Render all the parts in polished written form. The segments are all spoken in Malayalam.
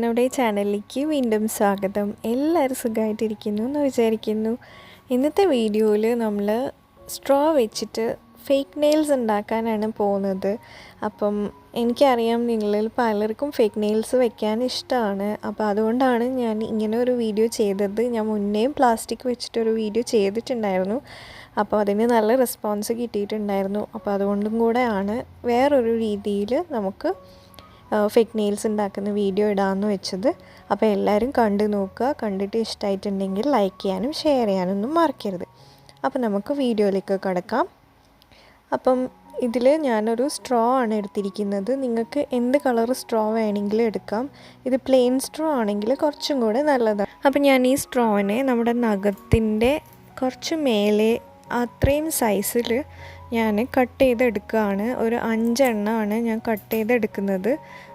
നമ്മുടെ ചാനലിലേക്ക് വീണ്ടും സ്വാഗതം. എല്ലാവരും സുഖമായിട്ടിരിക്കുന്നു എന്ന് വിചാരിക്കുന്നു. ഇന്നത്തെ വീഡിയോയിൽ നമ്മൾ സ്ട്രോ വെച്ചിട്ട് ഫേക്ക് നെയിൽസ് ഉണ്ടാക്കാനാണ് പോകുന്നത്. അപ്പം എനിക്കറിയാം നിങ്ങളിൽ പലർക്കും ഫേക്ക് നെയിൽസ് വെക്കാൻ ഇഷ്ടമാണ്. അപ്പോൾ അതുകൊണ്ടാണ് ഞാൻ ഇങ്ങനെ ഒരു വീഡിയോ ചെയ്തത്. ഞാൻ മുന്നേയും പ്ലാസ്റ്റിക് വെച്ചിട്ടൊരു വീഡിയോ ചെയ്തിട്ടുണ്ടായിരുന്നു. അപ്പോൾ അതിന് നല്ല റെസ്പോൺസ് കിട്ടിയിട്ടുണ്ടായിരുന്നു. അപ്പോൾ അതുകൊണ്ടും കൂടെയാണ് വേറൊരു രീതിയിൽ നമുക്ക് ഫേക്ക് നെയിൽസ് ഉണ്ടാക്കുന്ന വീഡിയോ ഇടാമെന്ന് വെച്ചത്. അപ്പോൾ എല്ലാവരും കണ്ടു നോക്കുക. കണ്ടിട്ട് ഇഷ്ടമായിട്ടുണ്ടെങ്കിൽ ലൈക്ക് ചെയ്യാനും ഷെയർ ചെയ്യാനൊന്നും മറക്കരുത്. അപ്പോൾ നമുക്ക് വീഡിയോയിലേക്ക് കടക്കാം. അപ്പം ഇതിൽ ഞാനൊരു സ്ട്രോ ആണ് എടുത്തിരിക്കുന്നത്. നിങ്ങൾക്ക് എന്ത് കളർ സ്ട്രോ വേണമെങ്കിലും എടുക്കാം. ഇത് പ്ലെയിൻ സ്ട്രോ ആണെങ്കിൽ കുറച്ചും കൂടെ നല്ലതാണ്. അപ്പം ഞാൻ ഈ സ്ട്രോനെ നമ്മുടെ നഖത്തിൻ്റെ കുറച്ച് മേലെ അത്രയും സൈസിൽ ഞാൻ കട്ട് ചെയ്തെടുക്കുകയാണ്. ഒരു 5 എണ്ണമാണ് ഞാൻ കട്ട് ചെയ്തെടുക്കുന്നത്.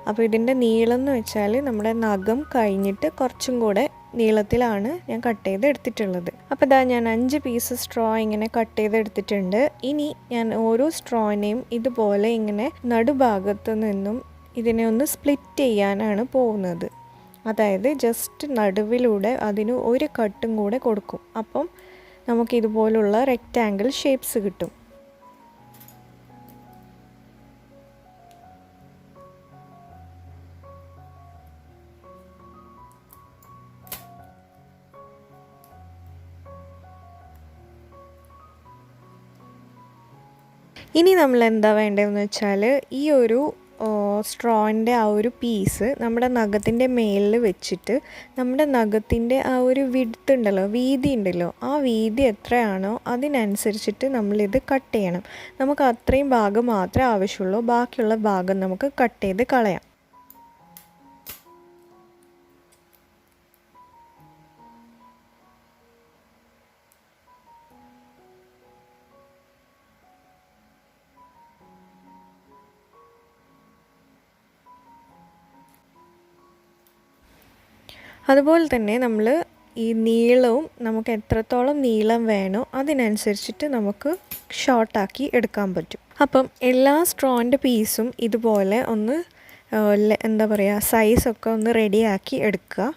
അപ്പോൾ ഇതിൻ്റെ നീളം എന്ന് വെച്ചാൽ നമ്മുടെ നഖം കഴിഞ്ഞിട്ട് കുറച്ചും കൂടെ നീളത്തിലാണ് ഞാൻ കട്ട് ചെയ്തെടുത്തിട്ടുള്ളത്. അപ്പോൾ ഇതാ ഞാൻ 5 പീസ് സ്ട്രോ ഇങ്ങനെ കട്ട് ചെയ്തെടുത്തിട്ടുണ്ട്. ഇനി ഞാൻ ഓരോ സ്ട്രോനെയും ഇതുപോലെ ഇങ്ങനെ നടുഭാഗത്ത് നിന്നും ഇതിനെ ഒന്ന് സ്പ്ലിറ്റ് ചെയ്യാനാണ് പോകുന്നത്. അതായത് ജസ്റ്റ് നടുവിലൂടെ അതിന് ഒരു കട്ടും കൂടെ കൊടുക്കും. അപ്പം നമുക്കിതുപോലുള്ള റെക്റ്റാങ്കിൾ ഷേപ്സ് കിട്ടും. ഇനി നമ്മൾ എന്താ വേണ്ടതെന്ന് വെച്ചാൽ ഈ ഒരു സ്ട്രോൻ്റെ ആ ഒരു പീസ് നമ്മുടെ നഖത്തിൻ്റെ മേലിൽ വെച്ചിട്ട് നമ്മുടെ നഖത്തിൻ്റെ ആ ഒരു വിഡ്ത്ത് ഉണ്ടല്ലോ, വീതി ഉണ്ടല്ലോ, ആ വീതി എത്രയാണോ അതിനനുസരിച്ചിട്ട് നമ്മളിത് കട്ട് ചെയ്യണം. നമുക്ക് അത്രയും ഭാഗം മാത്രമേ ആവശ്യമുള്ളൂ. ബാക്കിയുള്ള ഭാഗം നമുക്ക് കട്ട് ചെയ്ത് കളയാം. അതുപോലെ തന്നെ നമ്മൾ ഈ നീളവും നമുക്ക് എത്രത്തോളം നീളം വേണോ അതിനനുസരിച്ചിട്ട് നമുക്ക് ഷോർട്ടാക്കി എടുക്കാൻ പറ്റും. അപ്പം എല്ലാ സ്ട്രോൻ്റെ പീസും ഇതുപോലെ ഒന്ന് എന്താ പറയുക, സൈസൊക്കെ ഒന്ന് റെഡിയാക്കി എടുക്കുക.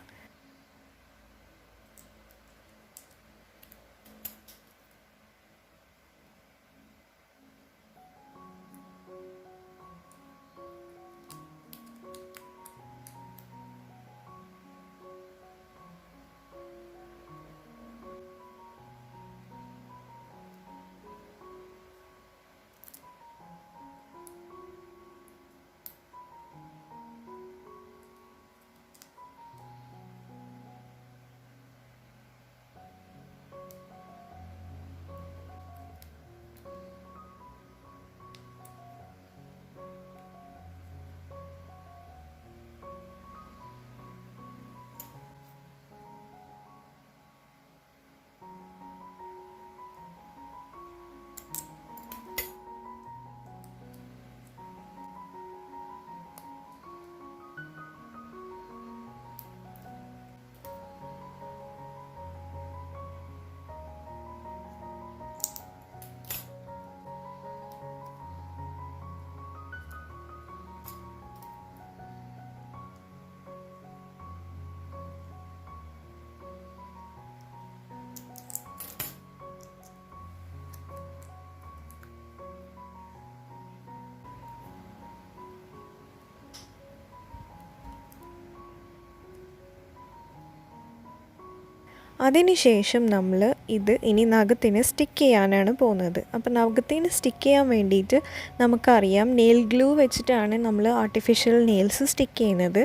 അതിനുശേഷം നമ്മൾ ഇത് ഇനി നഖത്തിന് സ്റ്റിക്ക് ചെയ്യാനാണ് പോകുന്നത്. അപ്പം നഖത്തിന് സ്റ്റിക്ക് ചെയ്യാൻ വേണ്ടിയിട്ട് നമുക്കറിയാം നെയിൽ ഗ്ലൂ വെച്ചിട്ടാണ് നമ്മൾ ആർട്ടിഫിഷ്യൽ നെയിൽസ് സ്റ്റിക്ക് ചെയ്യുന്നത്.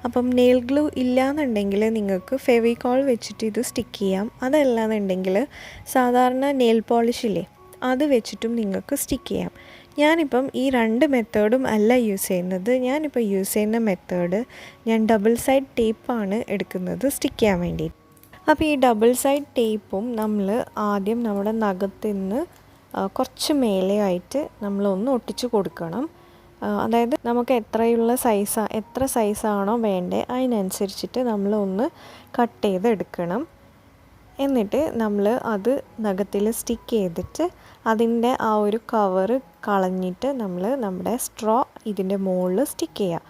അപ്പം നെയിൽ ഗ്ലൂ ഇല്ലയെന്നുണ്ടെങ്കിൽ നിങ്ങൾക്ക് ഫെവിക്കോൾ വെച്ചിട്ട് ഇത് സ്റ്റിക്ക് ചെയ്യാം. അതല്ലാന്നുണ്ടെങ്കിൽ സാധാരണ നെയിൽ പോളിഷില്ലേ, അത് വെച്ചിട്ടും നിങ്ങൾക്ക് സ്റ്റിക്ക് ചെയ്യാം. ഞാനിപ്പം ഈ 2 മെത്തേഡും അല്ല യൂസ് ചെയ്യുന്നത്. ഞാനിപ്പോൾ യൂസ് ചെയ്യുന്ന മെത്തേഡ് ഞാൻ ഡബിൾ സൈഡ് ടേപ്പാണ് എടുക്കുന്നത് സ്റ്റിക്ക് ചെയ്യാൻ വേണ്ടിയിട്ട്. അപ്പോൾ ഈ ഡബിൾ സൈഡ് ടേപ്പും നമ്മൾ ആദ്യം നമ്മുടെ നഖത്തിൽ നിന്ന് കുറച്ച് മേലെയായിട്ട് നമ്മളൊന്ന് ഒട്ടിച്ച് കൊടുക്കണം. അതായത് നമുക്ക് എത്ര സൈസാണോ വേണ്ടത് അതിനനുസരിച്ചിട്ട് നമ്മളൊന്ന് കട്ട് ചെയ്തെടുക്കണം. എന്നിട്ട് നമ്മൾ അത് നഖത്തിൽ സ്റ്റിക്ക് ചെയ്തിട്ട് അതിൻ്റെ ആ ഒരു കവറ് കളഞ്ഞിട്ട് നമ്മൾ നമ്മുടെ സ്ട്രോ ഇതിൻ്റെ മുകളിൽ സ്റ്റിക്ക് ചെയ്യുക.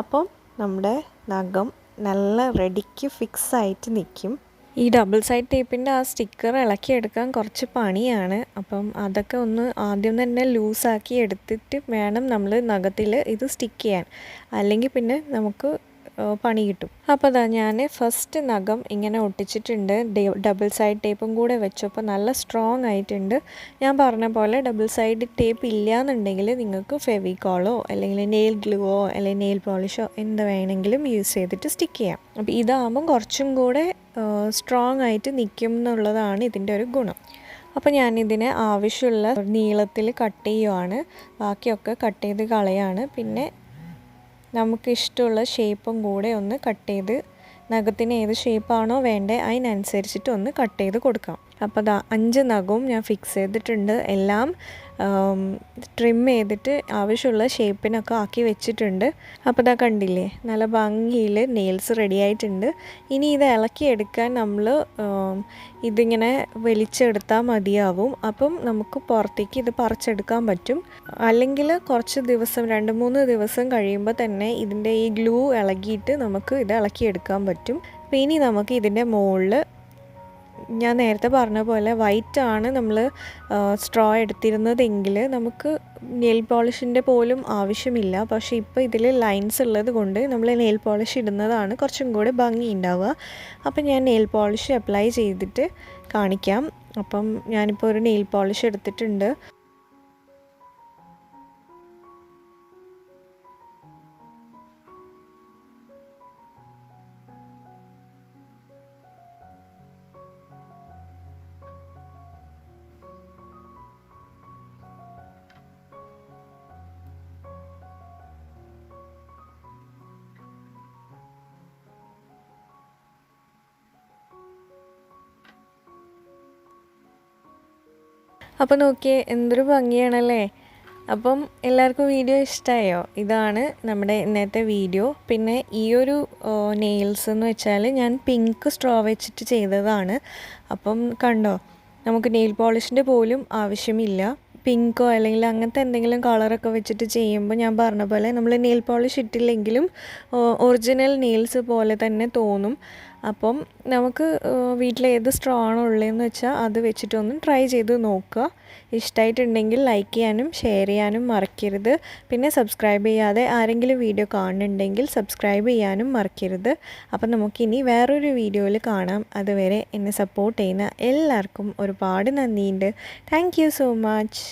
അപ്പം നമ്മുടെ നഖം നല്ല റെഡിക്ക് ഫിക്സ് ആയിട്ട് നിൽക്കും. ഈ ഡബിൾ സൈഡ് ടേപ്പിൻ്റെ ആ സ്റ്റിക്കർ ഇളക്കിയെടുക്കാൻ കുറച്ച് പണിയാണ്. അപ്പം അതൊക്കെ ഒന്ന് ആദ്യം തന്നെ ലൂസാക്കി എടുത്തിട്ട് വേണം നമ്മൾ നഖത്തിൽ ഇത് സ്റ്റിക്ക് ചെയ്യാൻ, അല്ലെങ്കിൽ പിന്നെ നമുക്ക് പണി കിട്ടും. അപ്പോൾ അതാ ഞാൻ ഫസ്റ്റ് നഖം ഇങ്ങനെ ഒട്ടിച്ചിട്ടുണ്ട്. ഡബിൾ സൈഡ് ടേപ്പും കൂടെ വെച്ചപ്പോൾ നല്ല സ്ട്രോങ് ആയിട്ടുണ്ട്. ഞാൻ പറഞ്ഞ പോലെ ഡബിൾ സൈഡ് ടേപ്പ് ഇല്ലയെന്നുണ്ടെങ്കിൽ നിങ്ങൾക്ക് ഫെവിക്കോളോ അല്ലെങ്കിൽ നെയിൽ ഗ്ലൂവോ അല്ലെങ്കിൽ നെയിൽ പോളിഷോ എന്ത് വേണമെങ്കിലും യൂസ് ചെയ്തിട്ട് സ്റ്റിക്ക് ചെയ്യാം. അപ്പോൾ ഇതാകുമ്പം കുറച്ചും കൂടെ സ്ട്രോങ് ആയിട്ട് നിൽക്കും എന്നുള്ളതാണ് ഇതിൻ്റെ ഒരു ഗുണം. അപ്പോൾ ഞാനിതിനെ ആവശ്യമുള്ള നീളത്തിൽ കട്ട് ചെയ്യുവാണ്. ബാക്കിയൊക്കെ കട്ട് ചെയ്ത് കളയാണ്. പിന്നെ നമുക്ക് ഇഷ്ടമുള്ള ഷേപ്പും കൂടെ ഒന്ന് കട്ട് ചെയ്ത് നഖത്തിന് ഏത് ഷേപ്പാണോ വേണ്ടത് അതിനനുസരിച്ചിട്ട് ഒന്ന് കട്ട് ചെയ്ത് കൊടുക്കാം. അപ്പോൾ അതാ 5 നഖവും ഞാൻ ഫിക്സ് ചെയ്തിട്ടുണ്ട്. എല്ലാം ട്രിം ചെയ്തിട്ട് ആവശ്യമുള്ള ഷേപ്പിനൊക്കെ ആക്കി വെച്ചിട്ടുണ്ട്. അപ്പോൾ ഇതാ കണ്ടില്ലേ, നല്ല ഭംഗിയിൽ നെയിൽസ് റെഡി ആയിട്ടുണ്ട്. ഇനി ഇത് ഇളക്കിയെടുക്കാൻ നമ്മൾ ഇതിങ്ങനെ വലിച്ചെടുത്താൽ മതിയാവും. അപ്പം നമുക്ക് പുറത്തേക്ക് ഇത് പറിച്ചെടുക്കാൻ പറ്റും. അല്ലെങ്കിൽ കുറച്ച് ദിവസം 2-3 ദിവസം കഴിയുമ്പോൾ തന്നെ ഇതിൻ്റെ ഈ ഗ്ലൂ ഇളകിയിട്ട് നമുക്ക് ഇത് ഇളക്കിയെടുക്കാൻ പറ്റും. അപ്പോൾ ഇനി നമുക്ക് ഇതിൻ്റെ മുകളിൽ ഞാൻ നേരത്തെ പറഞ്ഞ പോലെ വൈറ്റാണ് നമ്മൾ സ്ട്രോ എടുത്തിരുന്നതെങ്കിൽ നമുക്ക് നെയിൽ പോളിഷിൻ്റെ പോലും ആവശ്യമില്ല. പക്ഷേ ഇപ്പോൾ ഇതിൽ ലൈൻസ് ഉള്ളത് കൊണ്ട് നമ്മൾ നെയിൽ പോളിഷ് ഇടുന്നതാണ് കുറച്ചും കൂടെ ഭംഗി ഉണ്ടാവുക. അപ്പം ഞാൻ നെയിൽ പോളിഷ് അപ്ലൈ ചെയ്തിട്ട് കാണിക്കാം. അപ്പം ഞാനിപ്പോൾ ഒരു നെയിൽ പോളിഷ് എടുത്തിട്ടുണ്ട്. അപ്പോൾ നോക്കിയേ, എന്തൊരു ഭംഗിയാണല്ലേ. അപ്പം എല്ലാവർക്കും വീഡിയോ ഇഷ്ടമായോ? ഇതാണ് നമ്മുടെ ഇന്നത്തെ വീഡിയോ. പിന്നെ ഈ ഒരു നെയിൽസ് എന്ന് വെച്ചാൽ ഞാൻ പിങ്ക് സ്ട്രോ വെച്ചിട്ട് ചെയ്തതാണ്. അപ്പം കണ്ടോ, നമുക്ക് നെയിൽ പോളിഷിൻ്റെ പോലും ആവശ്യമില്ല. പിങ്കോ അല്ലെങ്കിൽ അങ്ങനത്തെ എന്തെങ്കിലും കളറൊക്കെ വെച്ചിട്ട് ചെയ്യുമ്പോൾ ഞാൻ പറഞ്ഞ പോലെ നമ്മൾ നെയിൽ പോളിഷ് ഇട്ടില്ലെങ്കിലും ഒറിജിനൽ നെയിൽസ് പോലെ തന്നെ തോന്നും. അപ്പം നമുക്ക് വീട്ടിൽ ഏത് സ്ട്രോ ആണോ ഉള്ളതെന്ന് വെച്ചാൽ അത് വെച്ചിട്ടൊന്ന് ട്രൈ ചെയ്ത് നോക്കുക. ഇഷ്ടമായിട്ടുണ്ടെങ്കിൽ ലൈക്ക് ചെയ്യാനും ഷെയർ ചെയ്യാനും മറക്കരുത്. പിന്നെ സബ്സ്ക്രൈബ് ചെയ്യാതെ ആരെങ്കിലും വീഡിയോ കാണുന്നുണ്ടെങ്കിൽ സബ്സ്ക്രൈബ് ചെയ്യാനും മറക്കരുത്. അപ്പം നമുക്കിനി വേറൊരു വീഡിയോയിൽ കാണാം. അതുവരെ എന്നെ സപ്പോർട്ട് ചെയ്യുന്ന എല്ലാവർക്കും ഒരുപാട് നന്ദിയുണ്ട്. Thank you so much.